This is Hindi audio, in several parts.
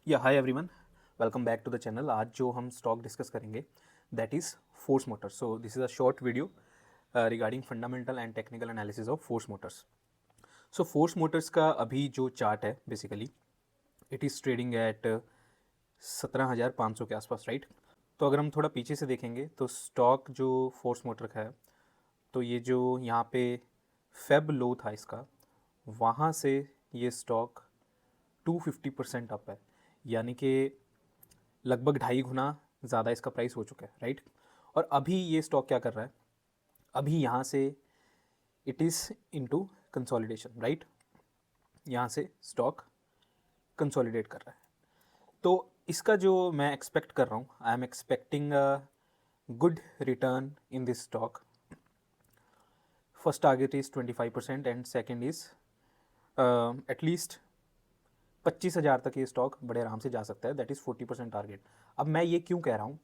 या hi everyone, welcome back to the channel. आज जो हम स्टॉक डिस्कस करेंगे that is Force Motors. So this is a short video regarding fundamental and technical analysis of Force Motors. So Force Motors का अभी जो चार्ट है basically it is trading at 17,500 के आसपास, राइट। तो अगर हम थोड़ा पीछे से देखेंगे तो स्टॉक जो फोर्स मोटर का है, तो ये जो यहाँ पे फेब लो था इसका, वहाँ से ये स्टॉक 250% अप है, यानी कि लगभग 2.5 गुना ज़्यादा इसका प्राइस हो चुका है, राइट। और अभी ये स्टॉक क्या कर रहा है, अभी यहाँ से it is into consolidation, right. यहाँ से स्टॉक कंसोलिडेट कर रहा है। तो इसका जो मैं एक्सपेक्ट कर रहा हूँ, आई am expecting a good return in this stock. First target is 25% and second is at least 25,000 तक ये स्टॉक बड़े आराम से जा सकता है, दैट इज़ 40% टारगेट। अब मैं ये क्यों कह रहा हूँ,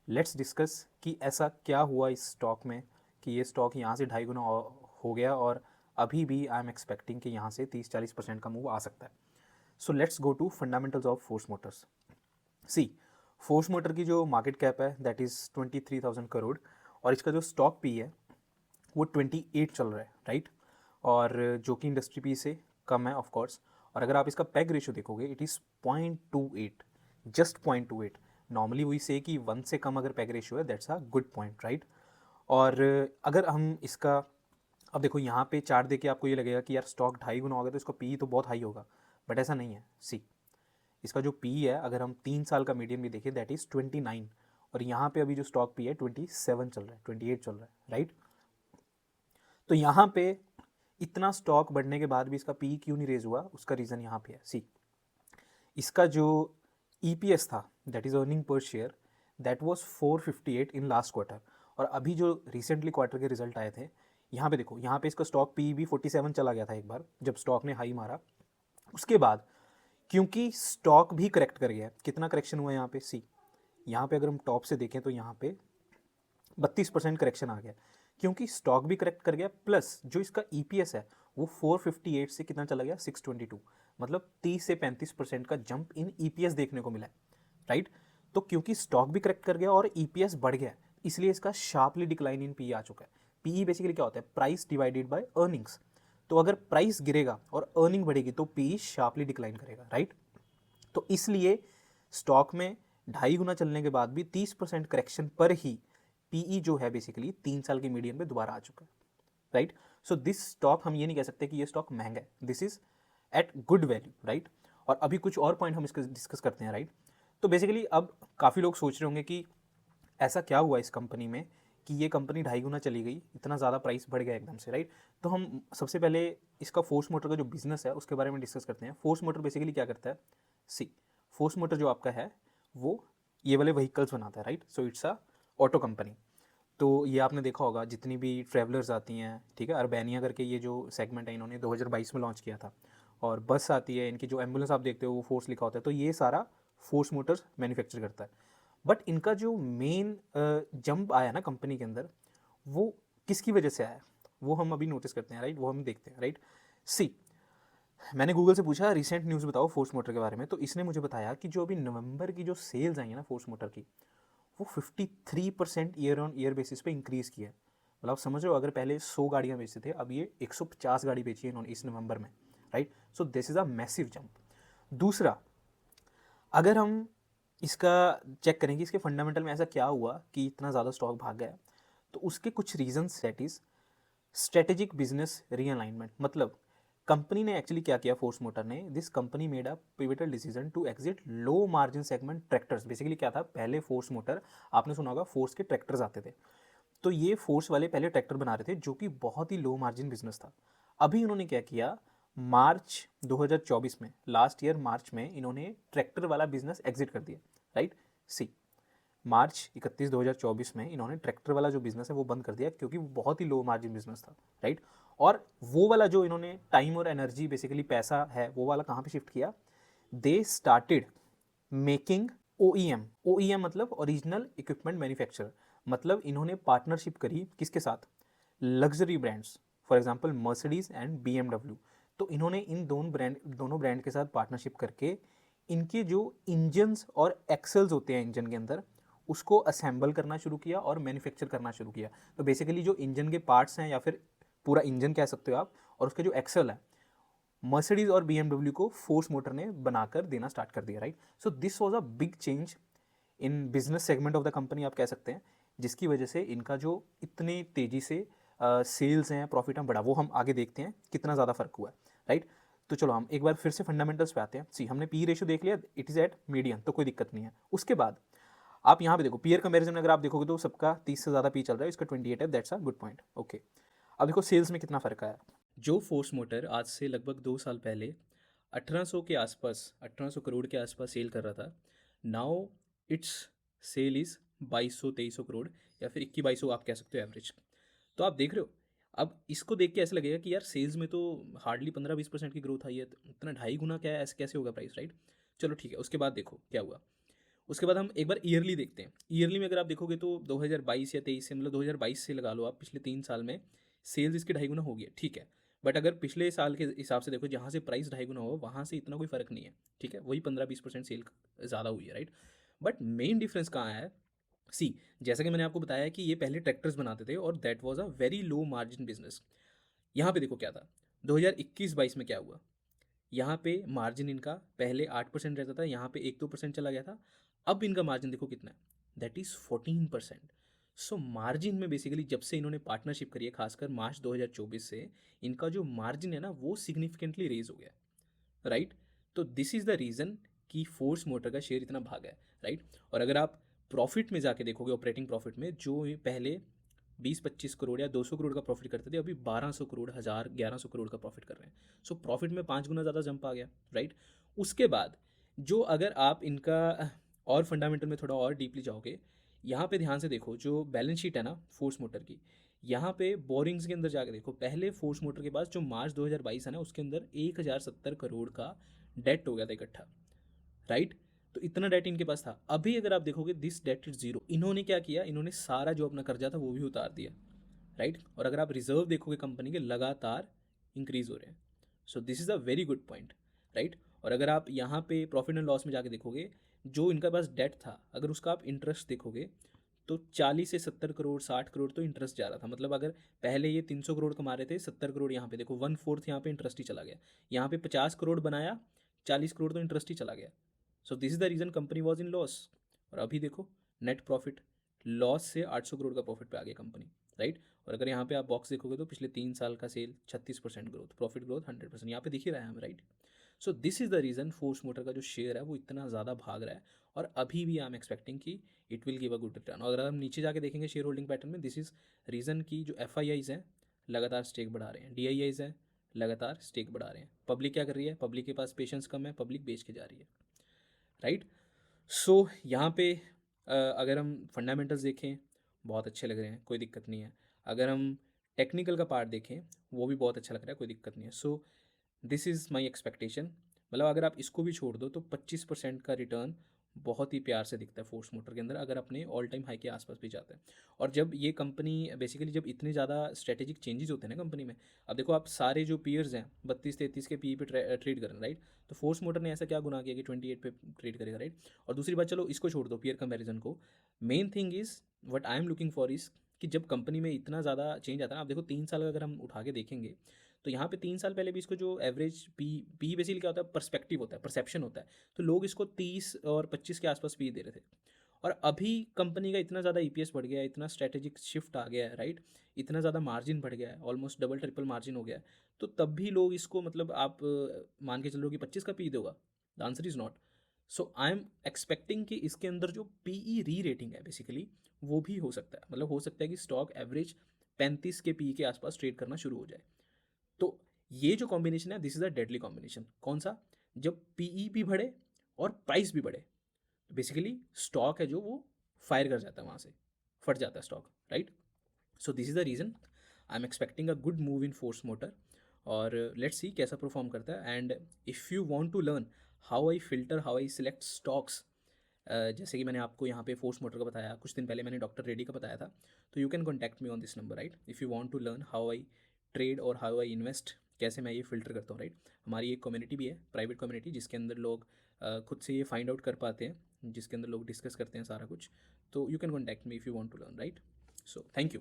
लेट्स डिस्कस कि ऐसा क्या हुआ इस स्टॉक में कि ये स्टॉक यहाँ से 2.5 गुना हो गया और अभी भी आई एम एक्सपेक्टिंग कि यहाँ से 30-40% का मूव आ सकता है। So let's go to fundamentals of Force Motors. See, Force Motor की जो मार्केट कैप है दैट इज़ 23,000 करोड़ और इसका जो स्टॉक पी है वो 28 चल रहा है, राइट। और जो कि इंडस्ट्री पी से कम है ऑफ कोर्स। और अगर आप इसका पैग रेशियो देखोगे it is 0.28, just 0.28। Normally we say कि 1 से कम अगर पैग रेशियो है that's a good point, right. और अगर हम इसका अब देखो यहाँ पे चार्ट देके आपको ये लगेगा कि यार स्टॉक 2.5 गुना होगा तो इसका पी तो बहुत हाई होगा, बट ऐसा नहीं है। सी, इसका जो पी है अगर हम 3 साल का मीडियम भी देखें दैट इज़ 29 और यहाँ पे अभी जो स्टॉक पी है 27 चल रहा है, 28 चल रहा है, राइट। तो यहाँ पे इतना स्टॉक बढ़ने के बाद भी इसका पी क्यों नहीं रेज हुआ, उसका रीज़न यहाँ पे है। सी, इसका जो EPS था that is earning per share, that was 458 in last quarter. और अभी जो रिसेंटली क्वार्टर के रिजल्ट आए थे, यहाँ पे देखो, यहाँ पे इसका स्टॉक पी भी 47 चला गया था एक बार जब स्टॉक ने हाई मारा। उसके बाद क्योंकि स्टॉक भी करेक्ट कर गया, कितना करेक्शन हुआ यहाँ पे, सी यहाँ पे अगर हम टॉप से देखें तो यहाँ पे 32% करेक्शन आ गया क्योंकि स्टॉक भी करेक्ट कर गया, प्लस जो इसका EPS है वो 458 से कितना चला गया, 622। मतलब 30 से 35% का जंप इन EPS देखने को मिला है, राइट। तो क्योंकि स्टॉक भी करेक्ट कर गया और EPS बढ़ गया, इसलिए इसका शार्पली डिक्लाइन इन PE आ चुका है। PE बेसिकली क्या होता है, प्राइस डिवाइडेड बाय अर्निंग्स। तो अगर प्राइस गिरेगा और अर्निंग बढ़ेगी तो PE शार्पली डिक्लाइन करेगा, राइट। तो इसलिए स्टॉक में 2.5 गुना चलने के बाद भी 30% करेक्शन पर ही पीई जो है बेसिकली 3 साल के मीडियन पे दोबारा आ चुका है, राइट। सो दिस स्टॉक हम ये नहीं कह सकते कि ये स्टॉक महंगा है, this is at good value, right. और अभी कुछ और पॉइंट हम इसके डिस्कस करते हैं, राइट। तो बेसिकली अब काफ़ी लोग सोच रहे होंगे कि ऐसा क्या हुआ इस कंपनी में कि ये कंपनी 2.5 गुना चली गई, इतना ज़्यादा प्राइस बढ़ गया एकदम से, राइट। तो हम सबसे पहले इसका फोर्स मोटर का जो बिजनेस है उसके बारे में डिस्कस करते हैं। फोर्स मोटर बेसिकली क्या करता है, सी, फोर्स मोटर जो आपका है वो ये वाले व्हीकल्स बनाता है, right. So it's a auto company. तो ये आपने देखा होगा जितनी भी ट्रैवलर्स आती हैं, ठीक है, अर्बेनिया करके ये जो सेगमेंट है इन्होंने 2022 में लॉन्च किया था। और बस आती है, इनकी जो एम्बुलेंस आप देखते हो वो फोर्स लिखा होता है, तो ये सारा फोर्स मोटर्स मैन्युफैक्चर करता है। बट इनका जो मेन जंप आया ना कंपनी के अंदर, वो किसकी वजह से आया वो हम अभी नोटिस करते हैं, राइट। वो हम देखते हैं, राइट। सी, मैंने गूगल से पूछा रिसेंट न्यूज़ बताओ फोर्स मोटर के बारे में, तो इसने मुझे बताया कि जो अभी नवंबर की जो सेल्स आई है ना फोर्स मोटर की, वो 53% ईयर ऑन ईयर बेसिस पे इंक्रीज़ किया है। मतलब आप समझ रहे हो, अगर पहले 100 गाड़ियाँ बेचते थे अब ये 150 गाड़ी बेची है इन्होंने इस नवंबर में, right. So this is a massive jump. दूसरा, अगर हम इसका चेक करें कि इसके फंडामेंटल में ऐसा क्या हुआ कि इतना ज़्यादा स्टॉक भाग गया, तो उसके कुछ reasons, that is strategic business realignment. मतलब कंपनी ने एक्चुअली क्या किया, फोर्स मोटर ने, this company made a pivotal decision to exit low margin segment tractors. Basically क्या था, पहले फोर्स मोटर, आपने सुना होगा फोर्स के ट्रैक्टर्स आते थे, तो ये फोर्स वाले पहले ट्रैक्टर बना रहे थे जो कि बहुत ही लो मार्जिन बिजनेस था। अभी इन्होंने क्या किया, मार्च 2024 में, लास्ट ईयर मार्च में इन्होंने ट्रैक्टर वाला बिजनेस एग्जिट कर दिया, राइट। सी, मार्च 31 2024 में इन्होंने ट्रैक्टर वाला जो बिजनेस है वो बंद कर दिया क्योंकि वो बहुत ही लो मार्जिन बिजनेस था, राइट। और वो वाला जो इन्होंने टाइम और एनर्जी, बेसिकली पैसा है, वो वाला कहाँ पे शिफ्ट किया, दे स्टार्टेड मेकिंग OEM मतलब ओरिजिनल इक्विपमेंट मैन्युफैक्चरर। मतलब इन्होंने पार्टनरशिप करी किसके साथ, luxury brands, for example Mercedes and BMW। तो इन्होंने इन दोनों ब्रांड के साथ पार्टनरशिप करके इनके जो इंजन्स और एक्सल्स होते हैं इंजन के अंदर, उसको असेंबल करना शुरू किया और मैन्युफैक्चर करना शुरू किया। तो बेसिकली जो इंजन के पार्ट्स हैं या फिर पूरा इंजन कह सकते हो आप, और उसके जो एक्सल है, मर्सिडीज और BMW को फोर्स मोटर ने बनाकर देना स्टार्ट कर दिया, right. So this was a big change in business segment of the company आप कह सकते हैं, जिसकी वजह से इनका जो इतने तेज़ी से सेल्स हैं, प्रॉफिट हैं बढ़ा, वो हम आगे देखते हैं कितना ज़्यादा फर्क हुआ है, राइट। तो चलो हम एक बार फिर से फंडामेंटल्स पे आते हैं। सी हमने पी रेशियो देख लिया, इट इज़ एट मीडियम, तो कोई दिक्कत नहीं है। उसके बाद आप यहाँ पे देखो पीयर कंपैरिजन में अगर आप देखोगे तो सबका 30 से ज़्यादा पी चल रहा है, इसका 28 है, that's a good point, okay. अब देखो सेल्स में कितना फ़र्क आया। जो फोर्स मोटर आज से लगभग 2 साल पहले 1800 के आसपास, 1800 करोड़ के आसपास सेल कर रहा था, now it's sale is 2200-2300 crore, या फिर 21-2200 आप कह सकते हो एवरेज। तो आप देख रहे हो, अब इसको देख के ऐसे लगेगा कि यार सेल्स में तो हार्डली 15-20% की ग्रोथ आई है, तो इतना 2.5 गुना क्या है, ऐसे कैसे होगा प्राइस, राइट। चलो ठीक है, उसके बाद देखो क्या हुआ। उसके बाद हम एक बार ईयरली देखते हैं। ईयरली में अगर आप देखोगे तो 2022 या 23 से, मतलब 2022 से लगा लो आप, पिछले 3 साल में सेल्स इसके 2.5 गुना हो गया, ठीक है। बट अगर पिछले साल के हिसाब से देखो, जहाँ से प्राइस 2.5 गुना हो, वहाँ से इतना कोई फर्क नहीं है, ठीक है, वही 15-20% सेल ज़्यादा हुई है, राइट। बट मेन डिफरेंस कहाँ है। सी, जैसा कि मैंने आपको बताया कि ये पहले ट्रैक्टर्स बनाते थे और that was a very low margin business. यहाँ पे देखो क्या था, 2021-22 में क्या हुआ। यहाँ पे मार्जिन इनका पहले 8% रहता था, यहाँ पे 1-2% चला गया था। अब इनका मार्जिन देखो कितना है, दैट इज़ 14%। सो मार्जिन में बेसिकली जब से इन्होंने पार्टनरशिप करी है, खासकर मार्च 2024 से, इनका जो मार्जिन है ना वो सिग्निफिकेंटली रेज हो गया, राइट। तो दिस इज़ द रीज़न कि फोर्स मोटर का शेयर इतना भागा है, राइट। और अगर आप प्रॉफिट में जाके देखोगे, ऑपरेटिंग प्रॉफिट में, जो ये पहले 20-25 करोड़ या 200 करोड़ का प्रॉफिट करते थे, अभी 1200 करोड़, 1100 करोड़ का प्रॉफिट कर रहे हैं। सो प्रॉफिट में 5 गुना ज़्यादा जंप आ गया, राइट। उसके बाद जो अगर आप इनका और फंडामेंटल में थोड़ा और डीपली जाओगे, यहाँ पे ध्यान से देखो जो बैलेंस शीट है ना फोर्स मोटर की, यहाँ पे बोरिंग्स के अंदर जाके देखो, पहले फोर्स मोटर के पास जो मार्च 2022 है ना, उसके अंदर 1070 करोड़ का डेट हो गया था इकट्ठा, राइट। तो इतना डेट इनके पास था। अभी अगर आप देखोगे दिस डेट इज जीरो। इन्होंने क्या किया, इन्होंने सारा जो अपना कर्जा था वो भी उतार दिया, राइट। और अगर आप रिजर्व देखोगे कंपनी के, लगातार इंक्रीज हो रहे हैं। सो this is a very good point, right. और अगर आप यहाँ पे प्रॉफिट एंड लॉस में जाके देखोगे, जो इनका पास डेट था, अगर उसका आप इंटरेस्ट देखोगे तो 40 से 70 करोड़, 60 करोड़ तो इंटरेस्ट जा रहा था। मतलब अगर पहले ये 300 करोड़ कमा रहे थे, 70 करोड़ यहाँ पे देखो, 1/4 यहाँ पे इंटरेस्ट ही चला गया। यहाँ पे 50 करोड़ बनाया, 40 करोड़ तो इंटरेस्ट ही चला गया। सो this is the reason company was in loss. और अभी देखो नेट प्रॉफिट, लॉस से 800 करोड़ का प्रॉफिट पे आ गया कंपनी, राइट। और अगर यहाँ पे आप बॉक्स देखोगे तो पिछले 3 साल का सेल 36% ग्रोथ, प्रॉफिट ग्रोथ 100%, यहाँ पे दिख ही रहा है हमें, right. So this is the reason force motor का जो शेयर है वो इतना ज़्यादा भाग रहा है। और अभी भी आई एम एक्सपेक्टिंग कि it will give a good return. और अगर हम नीचे जाके देखेंगे शेयर होल्डिंग पैटर्न में, दिस इज़ रीज़न की जो FIIs हैं लगातार स्टेक बढ़ा रहे हैं, DIIs हैं लगातार स्टेक बढ़ा रहे हैं। पब्लिक क्या कर रही है, पब्लिक के पास पेशेंस कम है, पब्लिक बेच के जा रही है, राइट। सो यहाँ पे अगर हम फंडामेंटल्स देखें, बहुत अच्छे लग रहे हैं, कोई दिक्कत नहीं है। अगर हम टेक्निकल का पार्ट देखें, वो भी बहुत अच्छा लग रहा है, कोई दिक्कत नहीं है। सो दिस इज़ माई एक्सपेक्टेशन। मतलब अगर आप इसको भी छोड़ दो तो 25% का रिटर्न बहुत ही प्यार से दिखता है फोर्स मोटर के अंदर, अगर अपने ऑल टाइम हाई के आसपास भी जाता है। और जब ये कंपनी बेसिकली, जब इतने ज़्यादा स्ट्रेटेजिक चेंजेस होते हैं ना कंपनी में, अब देखो आप सारे जो पीयर्स हैं 32-33 के PE पे ट्रेड कर रहे हैं, राइट। तो फोर्स मोटर ने ऐसा क्या गुना किया कि 28 पे ट्रेड करेगा, राइट। और दूसरी बात, चलो इसको छोड़ दो पीयर कंपैरिजन को, main thing is what I am looking for is कि जब कंपनी में इतना ज़्यादा चेंज आता है ना, आप देखो 3 साल का अगर हम उठा के देखेंगे, तो यहाँ पे 3 साल पहले भी इसको जो एवरेज पी बेसिकली क्या होता है, पर्सपेक्टिव होता है, परसेप्शन होता है। तो लोग इसको 30 और 25 के आसपास पी दे रहे थे। और अभी कंपनी का इतना ज़्यादा EPS बढ़ गया है, इतना स्ट्रैटेजिक शिफ्ट आ गया है, राइट। इतना ज़्यादा मार्जिन बढ़ गया है, ऑलमोस्ट डबल ट्रिपल मार्जिन हो गया है। तो तब भी लोग इसको, मतलब आप मान के चल रहे हो कि 25 का पी दोगा, the answer is not. So I am expecting कि इसके अंदर जो PE री रेटिंग है बेसिकली, वो भी हो सकता है। मतलब हो सकता है कि स्टॉक एवरेज 35 के PE के आसपास ट्रेड करना शुरू हो जाए। तो ये जो कॉम्बिनेशन है, this is a deadly combination. कौन सा, जब PE भी बढ़े और प्राइस भी बढ़े, बेसिकली स्टॉक है जो वो फायर कर जाता है, वहाँ से फट जाता है stock, right. So this is the reason I am expecting a good move in Force Motor. और लेट्स सी कैसा परफॉर्म करता है। And if you want to learn how I filter, how I select stocks, जैसे कि मैंने आपको यहाँ पे फोर्स मोटर का बताया, कुछ दिन पहले मैंने डॉक्टर रेड्डी का बताया था, तो you can contact me on this number, right. If you want to learn how I trade और हाउ आई इन्वेस्ट, कैसे मैं ये फिल्टर करता हूँ, राइट। हमारी एक कम्युनिटी भी है, प्राइवेट कम्युनिटी, जिसके अंदर लोग खुद से ये फाइंड आउट कर पाते हैं, जिसके अंदर लोग डिस्कस करते हैं सारा कुछ, तो you can contact me if you want to learn, right? So thank you.